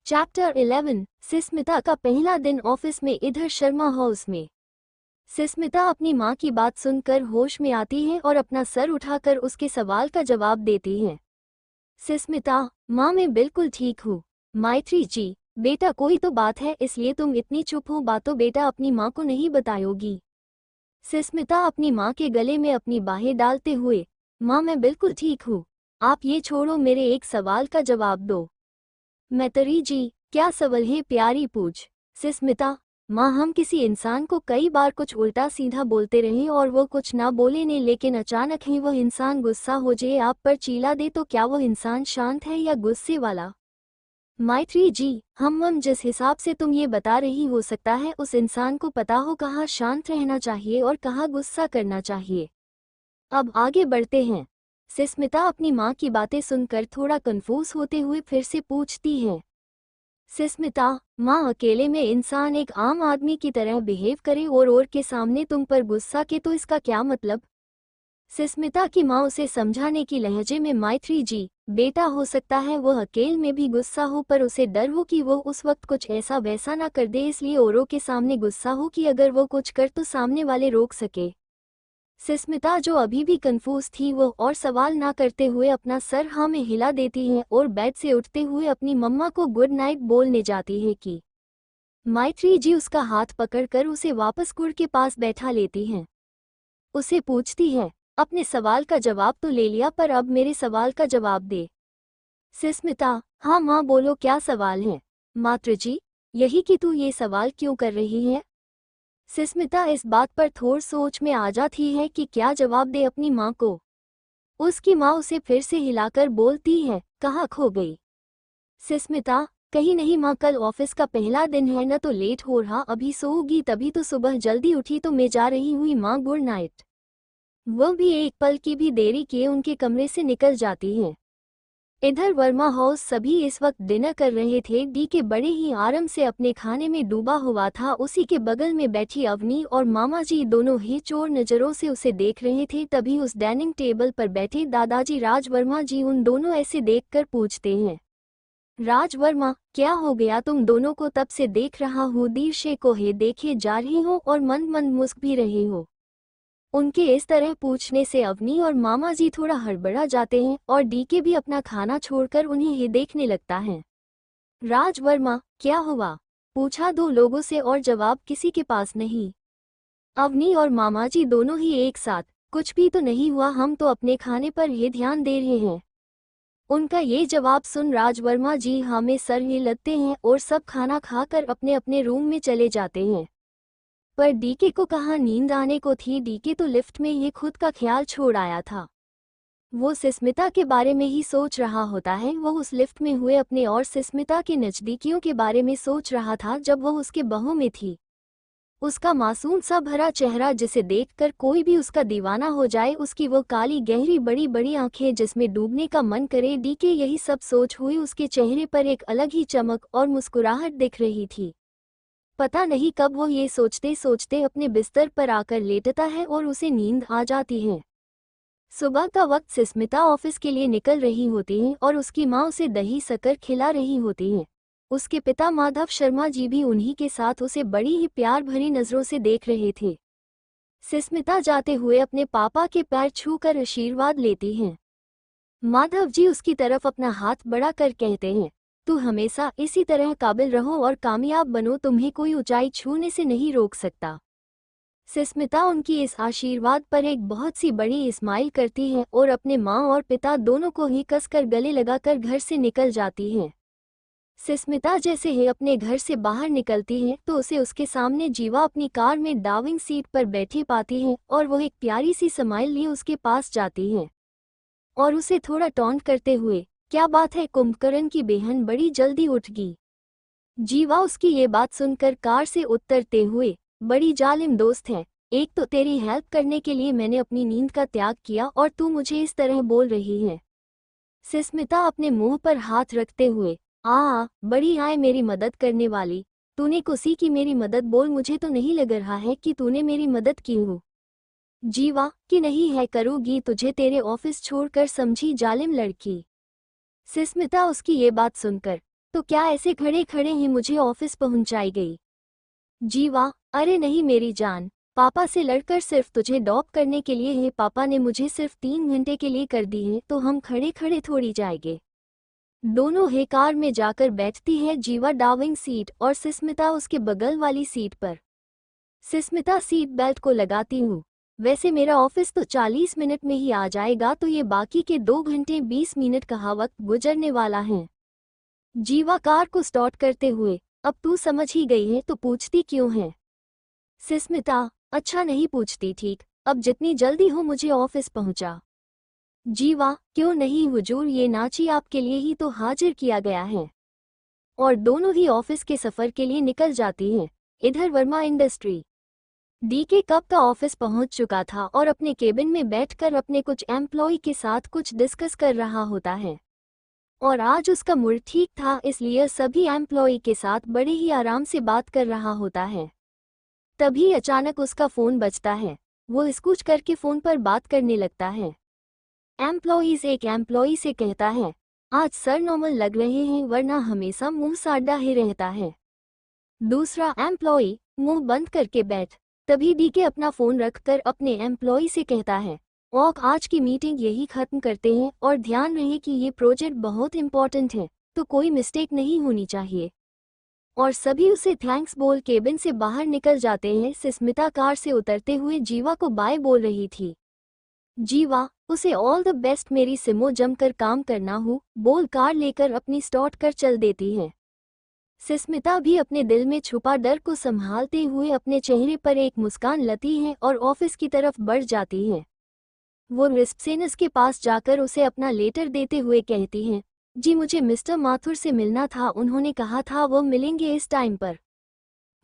Chapter 11 सिस्मिता का पहला दिन ऑफिस में। इधर शर्मा हाउस में सिस्मिता अपनी माँ की बात सुनकर होश में आती है और अपना सर उठाकर उसके सवाल का जवाब देती है। सिस्मिता, माँ मैं बिल्कुल ठीक हूँ। मायत्री जी, बेटा कोई तो बात है इसलिए तुम इतनी चुप हो, बातों बेटा अपनी माँ को नहीं बताओगी। सिस्मिता अपनी माँ के गले में अपनी बाहें डालते हुए, माँ मैं बिल्कुल ठीक हूँ, आप ये छोड़ो, मेरे एक सवाल का जवाब दो। मैत्री जी, क्या सवाल है प्यारी, पूछ। सिस्मिता, माँ हम किसी इंसान को कई बार कुछ उल्टा सीधा बोलते रहे और वो कुछ ना बोले ने, लेकिन अचानक ही वह इंसान गुस्सा हो जाए, आप पर चीला दे, तो क्या वह इंसान शांत है या गुस्से वाला? मायत्री जी, हम जिस हिसाब से तुम ये बता रही, हो सकता है उस इंसान को पता हो कहाँ शांत रहना चाहिए और कहाँ गुस्सा करना चाहिए। अब आगे बढ़ते हैं। सिस्मिता अपनी माँ की बातें सुनकर थोड़ा कंफ्यूज होते हुए फिर से पूछती है। सिस्मिता, माँ अकेले में इंसान एक आम आदमी की तरह बिहेव करे और के सामने तुम पर गुस्सा के, तो इसका क्या मतलब? सिस्मिता की माँ उसे समझाने की लहजे में, मायत्री जी बेटा हो सकता है वह अकेले में भी गुस्सा हो, पर उसे डर हो कि वो उस वक्त कुछ ऐसा वैसा ना कर दे, इसलिए औरों के सामने गुस्सा हो कि अगर वो कुछ कर तो सामने वाले रोक सके। सिस्मिता जो अभी भी कंफ्यूज थी वो और सवाल ना करते हुए अपना सर हाँ में हिला देती है और बेड से उठते हुए अपनी मम्मा को गुड नाइट बोलने जाती है कि मायत्री जी उसका हाथ पकड़कर उसे वापस कुड़ के पास बैठा लेती हैं। उसे पूछती है, अपने सवाल का जवाब तो ले लिया, पर अब मेरे सवाल का जवाब दे। सिस्मिता, हाँ माँ बोलो क्या सवाल है? मातृ जी, यही कि तू ये सवाल क्यों कर रही है? सिस्मिता इस बात पर थोड़ सोच में आ जाती है कि क्या जवाब दे अपनी माँ को। उसकी माँ उसे फिर से हिलाकर बोलती है, कहाँ खो गई? सिस्मिता, कहीं नहीं माँ, कल ऑफिस का पहला दिन है न, तो लेट हो रहा, अभी सोऊगी तभी तो सुबह जल्दी उठी, तो मैं जा रही हुई माँ, गुड नाइट। वो भी एक पल की भी देरी किए उनके कमरे से निकल जाती है। इधर वर्मा हाउस सभी इस वक्त डिनर कर रहे थे। डी के बड़े ही आराम से अपने खाने में डूबा हुआ था। उसी के बगल में बैठी अवनी और मामा जी दोनों ही चोर नजरों से उसे देख रहे थे। तभी उस डाइनिंग टेबल पर बैठे दादाजी राज वर्मा जी उन दोनों ऐसे देखकर पूछते हैं, राज वर्मा क्या हो गया, तुम दोनों को तब से देख रहा हूँ दीर्शे को है देखे जा रहे हो और मंद मंद मुस्क भी रहे हो। उनके इस तरह पूछने से अवनी और मामा जी थोड़ा हड़बड़ा जाते हैं और डीके भी अपना खाना छोड़कर उन्हें ही देखने लगता है। राज वर्मा, क्या हुआ? पूछा दो लोगों से और जवाब किसी के पास नहीं। अवनी और मामा जी दोनों ही एक साथ, कुछ भी तो नहीं हुआ, हम तो अपने खाने पर ही ध्यान दे रहे हैं। उनका ये जवाब सुन राज वर्मा जी हाँ में सर हिलाते हैं और सब खाना खाकर अपने अपने रूम में चले जाते हैं। पर डीके को कहाँ नींद आने को थी, डीके तो लिफ्ट में ही खुद का ख्याल छोड़ आया था। वो सिस्मिता के बारे में ही सोच रहा होता है। वो उस लिफ्ट में हुए अपने और सिस्मिता के नज़दीकियों के बारे में सोच रहा था जब वो उसके बहू में थी। उसका मासूम सा भरा चेहरा जिसे देखकर कोई भी उसका दीवाना हो जाए, उसकी वो काली गहरी बड़ी बड़ी आंखें जिसमें डूबने का मन करे। डीके यही सब सोच हुई उसके चेहरे पर एक अलग ही चमक और मुस्कुराहट दिख रही थी। पता नहीं कब वो ये सोचते सोचते अपने बिस्तर पर आकर लेटता है और उसे नींद आ जाती है। सुबह का वक्त सिस्मिता ऑफिस के लिए निकल रही होती है और उसकी माँ उसे दही शक्कर खिला रही होती है। उसके पिता माधव शर्मा जी भी उन्हीं के साथ उसे बड़ी ही प्यार भरी नज़रों से देख रहे थे। सिस्मिता जाते हुए अपने पापा के पैर छूकर आशीर्वाद लेती हैं। माधव जी उसकी तरफ अपना हाथ बढ़ाकर कहते हैं, तू हमेशा इसी तरह काबिल रहो और कामयाब बनो, तुम्हें कोई ऊंचाई छूने से नहीं रोक सकता। सिस्मिता उनकी इस आशीर्वाद पर एक बहुत सी बड़ी इस्माइल करती है और अपने माँ और पिता दोनों को ही कसकर गले लगाकर घर से निकल जाती है। सिस्मिता जैसे ही अपने घर से बाहर निकलती है तो उसे उसके सामने जीवा अपनी कार में ड्राइविंग सीट पर बैठी पाती है और वो एक प्यारी सी स्माइल लिए उसके पास जाती है और उसे थोड़ा टॉन्ट करते हुए, क्या बात है कुंभकर्ण की बहन बड़ी जल्दी उठ गई। जीवा उसकी ये बात सुनकर कार से उतरते हुए, बड़ी जालिम दोस्त है, एक तो तेरी हेल्प करने के लिए मैंने अपनी नींद का त्याग किया और तू मुझे इस तरह बोल रही है। सिस्मिता अपने मुंह पर हाथ रखते हुए, बड़ी आए मेरी मदद करने वाली, तूने कुसी की मेरी मदद बोल, मुझे तो नहीं लग रहा है कि तूने मेरी मदद की हो। जीवा, कि नहीं है करूँगी तुझे तेरे ऑफिस छोड़कर, समझी जालिम लड़की। सिस्मिता उसकी ये बात सुनकर तो क्या ऐसे खड़े खड़े ही मुझे ऑफिस पहुंचाई गई? जीवा, अरे नहीं मेरी जान, पापा से लड़कर सिर्फ तुझे ड्रॉप करने के लिए है। पापा ने मुझे सिर्फ 3 घंटे के लिए कर दी है, तो हम खड़े खड़े थोड़ी जाएंगे। दोनों है कार में जाकर बैठती है जीवा ड्राइविंग सीट और सिस्मिता उसके बगल वाली सीट पर। सिस्मिता, सीट बेल्ट को लगाती हूँ। वैसे मेरा ऑफिस तो 40 मिनट में ही आ जाएगा, तो ये बाकी के 2 घंटे 20 मिनट कहाँ वक्त गुजरने वाला है। जीवा कार को स्टार्ट करते हुए, अब तू समझ ही गई है तो पूछती क्यों है? सिस्मिता, अच्छा नहीं पूछती ठीक, अब जितनी जल्दी हो मुझे ऑफिस पहुंचा। जीवा, क्यों नहीं हुजूर, ये नाची आपके लिए ही तो हाजिर किया गया है। और दोनों ही ऑफिस के सफर के लिए निकल जाती हैं। इधर वर्मा इंडस्ट्री डीके कब का ऑफिस पहुंच चुका था और अपने केबिन में बैठकर अपने कुछ एम्प्लॉय के साथ कुछ डिस्कस कर रहा होता है। और आज उसका मूड ठीक था, इसलिए सभी एम्प्लॉय के साथ बड़े ही आराम से बात कर रहा होता है। तभी अचानक उसका फ़ोन बजता है। वो स्कूच करके फ़ोन पर बात करने लगता है। एम्प्लॉइज एक एम्प्लॉई से कहता है, आज सर नॉर्मल लग रहे हैं, वरना हमेशा मुंह साधा ही रहता है। दूसरा एम्प्लॉई, मुंह बंद करके बैठ। तभी डीके अपना फ़ोन रखकर अपने एम्प्लॉई से कहता है, ओक आज की मीटिंग यही ख़त्म करते हैं, और ध्यान रहे कि ये प्रोजेक्ट बहुत इम्पोर्टेंट है, तो कोई मिस्टेक नहीं होनी चाहिए। और सभी उसे थैंक्स बोल केबिन से बाहर निकल जाते हैं। सिस्मिता कार से उतरते हुए जीवा को बाय बोल रही थी। जीवा, उसे ऑल द बेस्ट, मेरी सिमो जमकर काम करना हो, बोल कार लेकर अपनी स्टार्ट कर चल देती है। सिस्मिता भी अपने दिल में छुपा डर को संभालते हुए अपने चेहरे पर एक मुस्कान लाती है और ऑफिस की तरफ बढ़ जाती है। वो रिसेप्शनिस्ट के पास जाकर उसे अपना लेटर देते हुए कहती हैं, जी मुझे मिस्टर माथुर से मिलना था, उन्होंने कहा था वो मिलेंगे इस टाइम पर।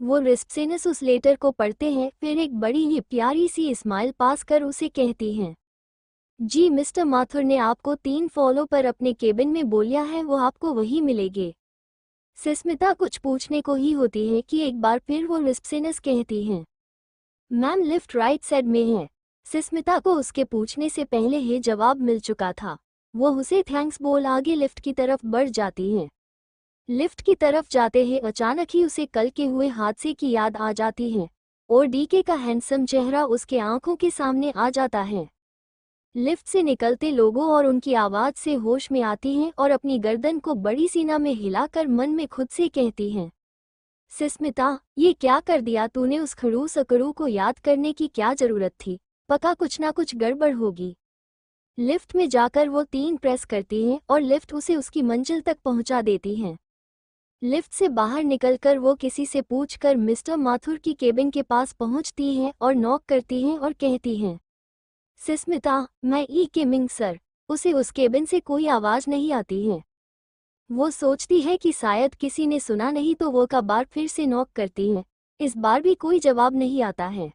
वो रिसेप्शनिस्ट उस लेटर को पढ़ते हैं, फिर एक बड़ी ही प्यारी सी स्माइल पास कर उसे कहती हैं, जी मिस्टर माथुर ने आपको 3 फॉलो पर अपने केबिन में बोलिया है, वो आपको वही मिलेंगे। सिस्मिता कुछ पूछने को ही होती है कि एक बार फिर वो रिसेप्शनिस्ट कहती हैं, मैम लिफ्ट राइट साइड में है। सिस्मिता को उसके पूछने से पहले ही जवाब मिल चुका था। वो उसे थैंक्स बोल आगे लिफ्ट की तरफ बढ़ जाती हैं। लिफ्ट की तरफ जाते ही अचानक ही उसे कल के हुए हादसे की याद आ जाती है और डीके का हैंडसम चेहरा उसके आंखों के सामने आ जाता है। लिफ्ट से निकलते लोगों और उनकी आवाज़ से होश में आती हैं और अपनी गर्दन को बड़ी सीना में हिलाकर मन में खुद से कहती हैं, सिस्मिता, ये क्या कर दिया तूने? उस खड़ूस अकड़ू को याद करने की क्या ज़रूरत थी? पक्का कुछ ना कुछ गड़बड़ होगी। लिफ्ट में जाकर वो 3 प्रेस करती हैं और लिफ्ट उसे उसकी मंजिल तक पहुंचा देती हैं। लिफ्ट से बाहर निकलकर वो किसी से पूछकर मिस्टर माथुर की केबिन के पास पहुंचती हैं और नॉक करती हैं और कहती हैं, सिस्मिता, मैं ई केमिंग सर। उसे उस केबिन से कोई आवाज़ नहीं आती है। वो सोचती है कि शायद किसी ने सुना नहीं, तो वो का बार फिर से नॉक करती है। इस बार भी कोई जवाब नहीं आता है।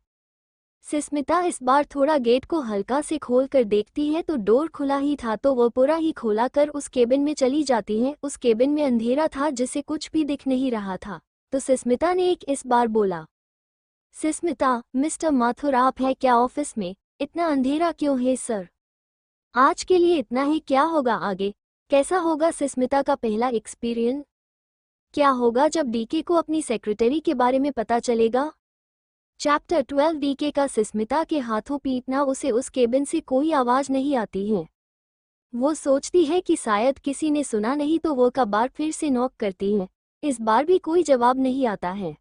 सिस्मिता इस बार थोड़ा गेट को हल्का से खोल कर देखती है तो डोर खुला ही था, तो वो पूरा ही खोला कर उस केबिन में चली जाती है। उस केबिन में अंधेरा था जिसे कुछ भी दिख नहीं रहा था, तो सिस्मिता ने इस बार बोला, सिस्मिता, मिस्टर माथुर आप है क्या ऑफिस में? इतना अंधेरा क्यों है सर? आज के लिए इतना ही, क्या होगा आगे? कैसा होगा सिस्मिता का पहला एक्सपीरियंस? क्या होगा जब डीके को अपनी सेक्रेटरी के बारे में पता चलेगा? चैप्टर 12 डीके का सिस्मिता के हाथों पीटना। उसे उस केबिन से कोई आवाज़ नहीं आती है। वो सोचती है कि शायद किसी ने सुना नहीं, तो वो का बार फिर से नॉक करती है। इस बार भी कोई जवाब नहीं आता है।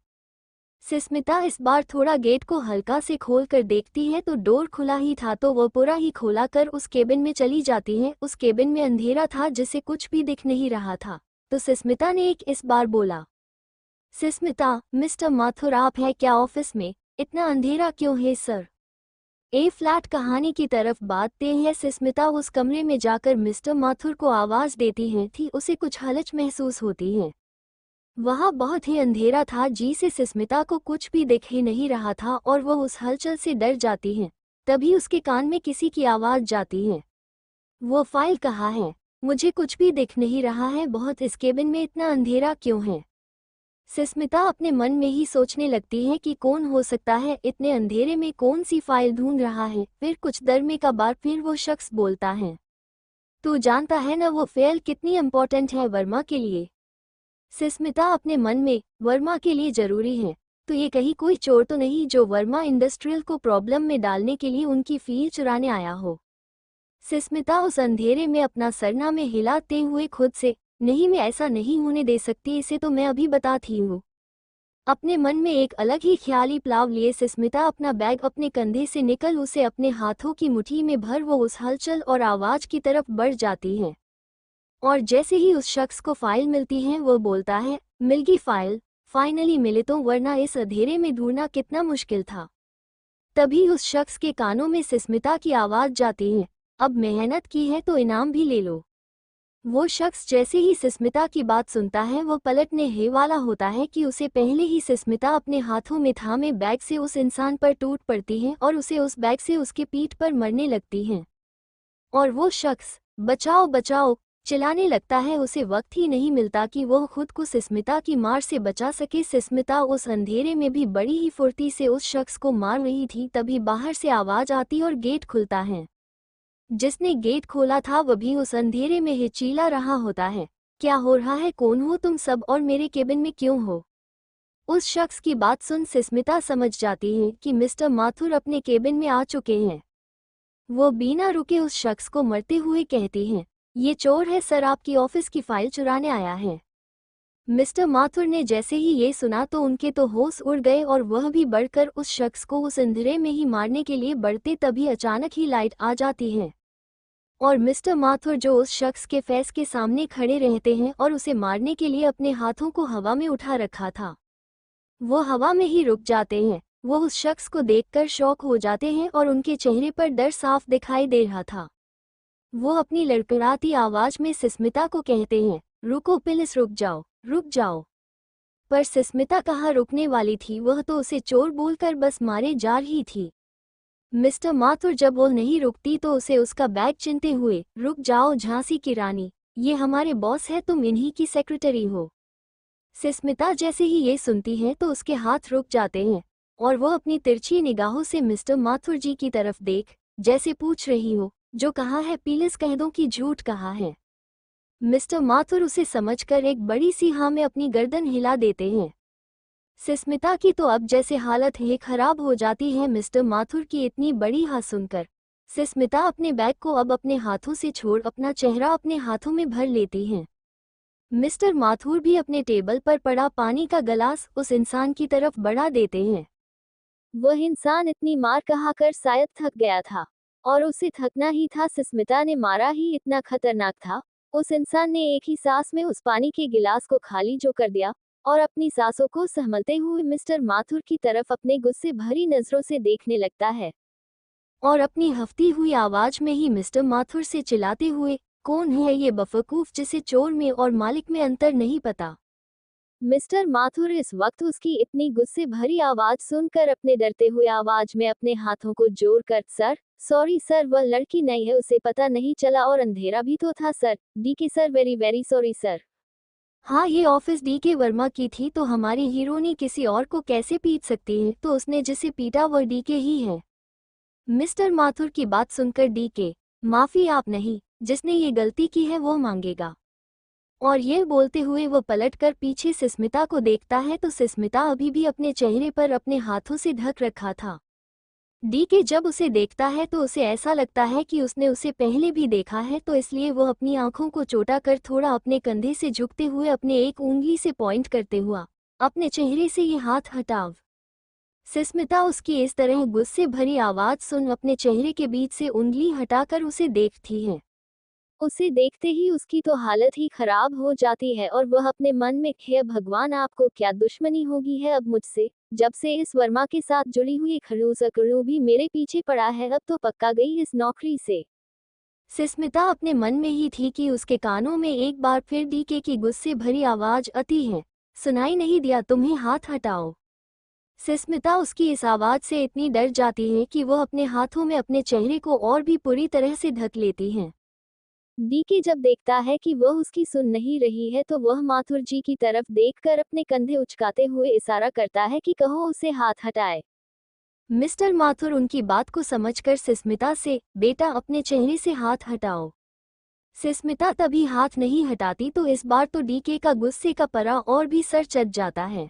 सिस्मिता इस बार थोड़ा गेट को हल्का से खोल कर देखती है तो डोर खुला ही था, तो वो पूरा ही खोला कर उस केबिन में चली जाती है। उस केबिन में अंधेरा था जिसे कुछ भी दिख नहीं रहा था, तो सिस्मिता ने इस बार बोला, सिस्मिता, मिस्टर माथुर आप है क्या ऑफिस में? इतना अंधेरा क्यों है सर? ए फ्लैट कहानी की तरफ बढ़ते हैं। सिस्मिता उस कमरे में जाकर मिस्टर माथुर को आवाज़ देती है थी। उसे कुछ हलच महसूस होती है। वहाँ बहुत ही अंधेरा था जिसे सिस्मिता को कुछ भी दिख ही नहीं रहा था और वो उस हलचल से डर जाती है। तभी उसके कान में किसी की आवाज़ जाती है, वो फाइल कहाँ है? मुझे कुछ भी दिख नहीं रहा है, बहुत इस केबिन में इतना अंधेरा क्यों है? सिस्मिता अपने मन में ही सोचने लगती है कि कौन हो सकता है, इतने अंधेरे में कौन सी फाइल ढूंढ रहा है। फिर कुछ देर में का बाद फिर वो शख्स बोलता है, तू जानता है ना वो फाइल कितनी इम्पोर्टेंट है वर्मा के लिए? सुस्मिता अपने मन में, वर्मा के लिए जरूरी है तो ये कहीं कोई चोर तो नहीं जो वर्मा इंडस्ट्रियल को प्रॉब्लम में डालने के लिए उनकी फील चुराने आया हो। सुस्मिता उस अंधेरे में अपना सरना में हिलाते हुए खुद से, नहीं मैं ऐसा नहीं होने दे सकती, इसे तो मैं अभी बताती हूँ। अपने मन में एक अलग ही ख्याली प्लाव लिए सुस्मिता अपना बैग अपने कंधे से निकल उसे अपने हाथों की मुट्ठी में भर वो उस हलचल और आवाज की तरफ बढ़ जाती है। और जैसे ही उस शख्स को फाइल मिलती है वो बोलता है, मिल गई फाइल, फाइनली मिले तो, वरना इस अंधेरे में ढूंढना कितना मुश्किल था। तभी उस शख्स के कानों में सुस्मिता की आवाज जाती है, अब मेहनत की है तो इनाम भी ले लो। वो शख्स जैसे ही सुस्मिता की बात सुनता है वो पलटने ही वाला होता है कि उसे पहले ही सुस्मिता अपने हाथों में थामे बैग से उस इंसान पर टूट पड़ती है और उसे उस बैग से उसके पीठ पर मरने लगती है। और वो शख्स बचाओ बचाओ चिल्लाने लगता है। उसे वक्त ही नहीं मिलता कि वो खुद को सुस्मिता की मार से बचा सके। सुस्मिता उस अंधेरे में भी बड़ी ही फुर्ती से उस शख्स को मार रही थी, तभी बाहर से आवाज आती और गेट खुलता है। जिसने गेट खोला था वह भी उस अंधेरे में ही चीला रहा होता है, क्या हो रहा है, कौन हो तुम सब और मेरे केबिन में क्यों हो। उस शख्स की बात सुन सुस्मिता समझ जाती है कि मिस्टर माथुर अपने केबिन में आ चुके हैं। वो बिना रुके उस शख्स को मरते हुए कहती हैं, ये चोर है सर, आपकी ऑफिस की फाइल चुराने आया है। मिस्टर माथुर ने जैसे ही ये सुना तो उनके तो होश उड़ गए और वह भी बढ़कर उस शख्स को उस अंधेरे में ही मारने के लिए बढ़ते, तभी अचानक ही लाइट आ जाती है और मिस्टर माथुर जो उस शख्स के फेस के सामने खड़े रहते हैं और उसे मारने के लिए अपने हाथों को हवा में उठा रखा था, वो हवा में ही रुक जाते हैं। वो उस शख्स को देखकर शॉक हो जाते हैं और उनके चेहरे पर डर साफ दिखाई दे रहा था। वो अपनी लड़खड़ाती आवाज में सुस्मिता को कहते हैं, रुको प्लीज, रुक जाओ रुक जाओ। पर सुस्मिता कहाँ रुकने वाली थी, वह तो उसे चोर बोलकर बस मारे जा रही थी। मिस्टर माथुर जब वो नहीं रुकती तो उसे उसका बैग चिनते हुए, रुक जाओ झांसी की रानी, ये हमारे बॉस है, तुम इन्हीं की सेक्रेटरी हो। सुस्मिता जैसे ही ये सुनती है तो उसके हाथ रुक जाते हैं और वो अपनी तिरछी निगाहों से मिस्टर माथुर जी की तरफ देख जैसे पूछ रही हो, जो कहा है प्लीज कह दो कि झूठ कहा है। मिस्टर माथुर उसे समझकर एक बड़ी सी हाँ में अपनी गर्दन हिला देते हैं। सुस्मिता की तो अब जैसे हालत ही खराब हो जाती है मिस्टर माथुर की इतनी बड़ी हाँ सुनकर। सुस्मिता अपने बैग को अब अपने हाथों से छोड़ अपना चेहरा अपने हाथों में भर लेती हैं। मिस्टर माथुर भी अपने टेबल पर पड़ा पानी का गिलास उस इंसान की तरफ बढ़ा देते हैं। वह इंसान इतनी मार कहाकर शायद थक गया था और उसे थकना ही था, सुस्मिता ने मारा ही इतना खतरनाक था। उस इंसान ने एक ही सांस में उस पानी के गिलास को खाली जो कर दिया और अपनी सांसों को संभलते हुए मिस्टर माथुर की तरफ अपने गुस्से भरी नजरों से देखने लगता है और अपनी हफ्ती हुई आवाज में ही मिस्टर माथुर से चिल्लाते हुए, कौन है ये बेवकूफ जिसे चोर में और मालिक में अंतर नहीं पता। मिस्टर माथुर इस वक्त उसकी इतनी गुस्से भरी आवाज सुनकर अपने डरते हुए आवाज में अपने हाथों को जोड़कर, सर सॉरी सर, वह लड़की नहीं है, उसे पता नहीं चला और अंधेरा भी तो था sir, DK sir, very very sorry sir. हाँ, ये ऑफिस डीके वर्मा की थी तो हमारी हीरोइनी किसी और को कैसे पीट सकती है, तो उसने जिसे पीटा वह डीके ही है। मिस्टर माथुर की बात सुनकर डीके, माफी आप नहीं, जिसने ये गलती की है वो मांगेगा। और ये बोलते हुए वो पलटकर पीछे सुस्मिता को देखता है तो सुस्मिता अभी भी अपने चेहरे पर अपने हाथों से ढक रखा था। डीके जब उसे देखता है तो उसे ऐसा लगता है कि उसने उसे पहले भी देखा है, तो इसलिए वो अपनी आंखों को चोटा कर थोड़ा अपने कंधे से झुकते हुए अपने एक उंगली से पॉइंट करते हुआ, अपने चेहरे से ये हाथ हटाव। सुस्मिता उसकी इस तरह गुस्से भरी आवाज सुन अपने चेहरे के बीच से उंगली हटाकर उसे देखती है। उसे देखते ही उसकी तो हालत ही खराब हो जाती है और वह अपने मन में, हे भगवान, आपको क्या दुश्मनी होगी है अब मुझसे, जब से इस वर्मा के साथ जुड़ी हुई खड़ूस अकड़ू भी मेरे पीछे पड़ा है, अब तो पक्का गई इस नौकरी से। सुस्मिता अपने मन में ही थी कि उसके कानों में एक बार फिर डीके की गुस्से भरी आवाज आती है, सुनाई नहीं दिया तुम्हें, हाथ हटाओ। सुस्मिता उसकी इस आवाज से इतनी डर जाती है कि वह अपने हाथों में अपने चेहरे को और भी पूरी तरह से ढक लेती है। डीके जब देखता है कि वह उसकी सुन नहीं रही है तो वह माथुर जी की तरफ देखकर अपने कंधे उचकाते हुए इशारा करता है कि कहो उसे हाथ हटाए। मिस्टर माथुर उनकी बात को समझकर सुस्मिता से, बेटा अपने चेहरे से हाथ हटाओ। सुस्मिता तभी हाथ नहीं हटाती तो इस बार तो डीके का गुस्से का परा और भी सर चढ़ जाता है।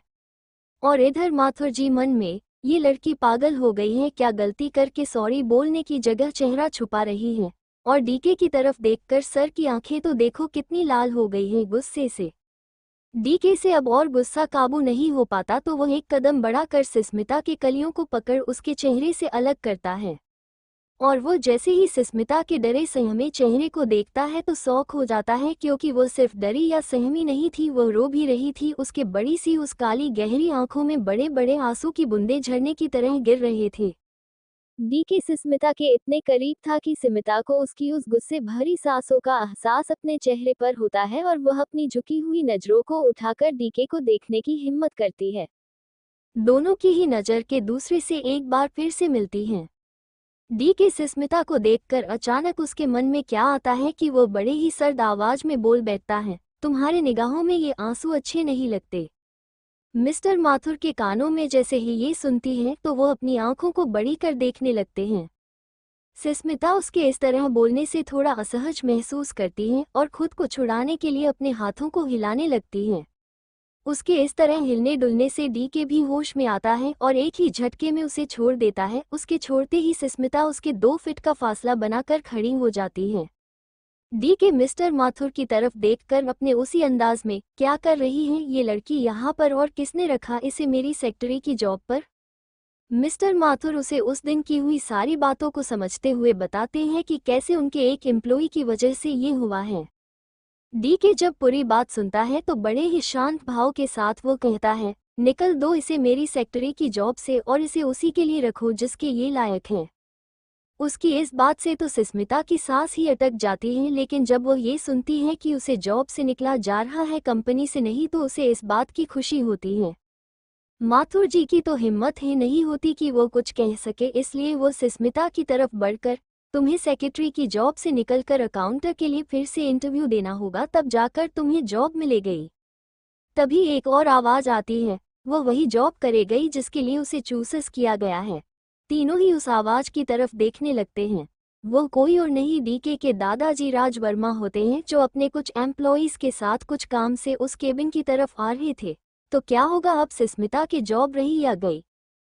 और इधर माथुर जी मन में, ये लड़की पागल हो गई है क्या, गलती करके सॉरी बोलने की जगह चेहरा छुपा रही है। और डीके की तरफ देखकर सर की आंखें तो देखो कितनी लाल हो गई हैं गुस्से से। डीके से अब और गुस्सा काबू नहीं हो पाता तो वह एक कदम बढ़ाकर सुस्मिता के कलियों को पकड़ उसके चेहरे से अलग करता है। और वो जैसे ही सुस्मिता के डरे सहमे चेहरे को देखता है तो शौक हो जाता है, क्योंकि वो सिर्फ डरी या सहमी नहीं थी, वो रो भी रही थी। उसके बड़ी सी उस काली गहरी आंखों में बड़े बड़े आंसू की बूंदें झरने की तरह गिर रहे थे। डीके सुस्मिता के इतने करीब था कि सुस्मिता को उसकी उस गुस्से भरी सांसों का एहसास अपने चेहरे पर होता है और वह अपनी झुकी हुई नजरों को उठाकर डीके को देखने की हिम्मत करती है। दोनों की ही नजर के दूसरे से एक बार फिर से मिलती हैं। डीके सुस्मिता को देखकर अचानक उसके मन में क्या आता है कि वो बड़े ही सर्द आवाज में बोल बैठता है, तुम्हारे निगाहों में ये आंसू अच्छे नहीं लगते। मिस्टर माथुर के कानों में जैसे ही ये सुनती हैं तो वो अपनी आंखों को बड़ी कर देखने लगते हैं। सुस्मिता उसके इस तरह बोलने से थोड़ा असहज महसूस करती हैं और खुद को छुड़ाने के लिए अपने हाथों को हिलाने लगती हैं। उसके इस तरह हिलने डुलने से डीके भी होश में आता है और एक ही झटके में उसे छोड़ देता है। उसके छोड़ते ही सुस्मिता उसके 2 फीट का फासला बनाकर खड़ी हो जाती है। डीके मिस्टर माथुर की तरफ देखकर अपने उसी अंदाज में, क्या कर रही है ये लड़की यहाँ पर और किसने रखा इसे मेरी सेक्रेटरी की जॉब पर। मिस्टर माथुर उसे उस दिन की हुई सारी बातों को समझते हुए बताते हैं कि कैसे उनके एक एम्प्लॉई की वजह से ये हुआ है। डीके जब पूरी बात सुनता है तो बड़े ही शांत भाव के साथ वो कहता है, निकल दो इसे मेरी सेक्रेटरी की जॉब से और इसे उसी के लिए रखो जिसके ये लायक है। उसकी इस बात से तो सुस्मिता की सांस ही अटक जाती है, लेकिन जब वो ये सुनती है कि उसे जॉब से निकला जा रहा है कंपनी से नहीं, तो उसे इस बात की खुशी होती है। माथुर जी की तो हिम्मत ही नहीं होती कि वो कुछ कह सके, इसलिए वो सुस्मिता की तरफ बढ़कर, तुम्हें सेक्रेटरी की जॉब से निकलकर अकाउंटर के लिए फिर से इंटरव्यू देना होगा, तब जाकर तुम्हें जॉब मिलेगी। तभी एक और आवाज आती है, वो वही जॉब करेगी जिसके लिए उसे चूज किया गया है। तीनों ही उस आवाज की तरफ देखने लगते हैं। वो कोई और नहीं डीके के दादाजी राज वर्मा होते हैं, जो अपने कुछ एम्प्लॉइज के साथ कुछ काम से उस केबिन की तरफ आ रहे थे। तो क्या होगा अब, सुस्मिता की जॉब रही या गई?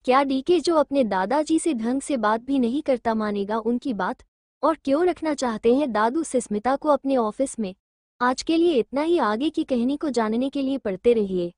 क्या डीके जो अपने दादाजी से ढंग से बात भी नहीं करता मानेगा उनकी बात? और क्यों रखना चाहते हैं दादू सुस्मिता को अपने ऑफिस में? आज के लिए इतना ही, आगे की कहानी को जानने के लिए पढ़ते रहिए।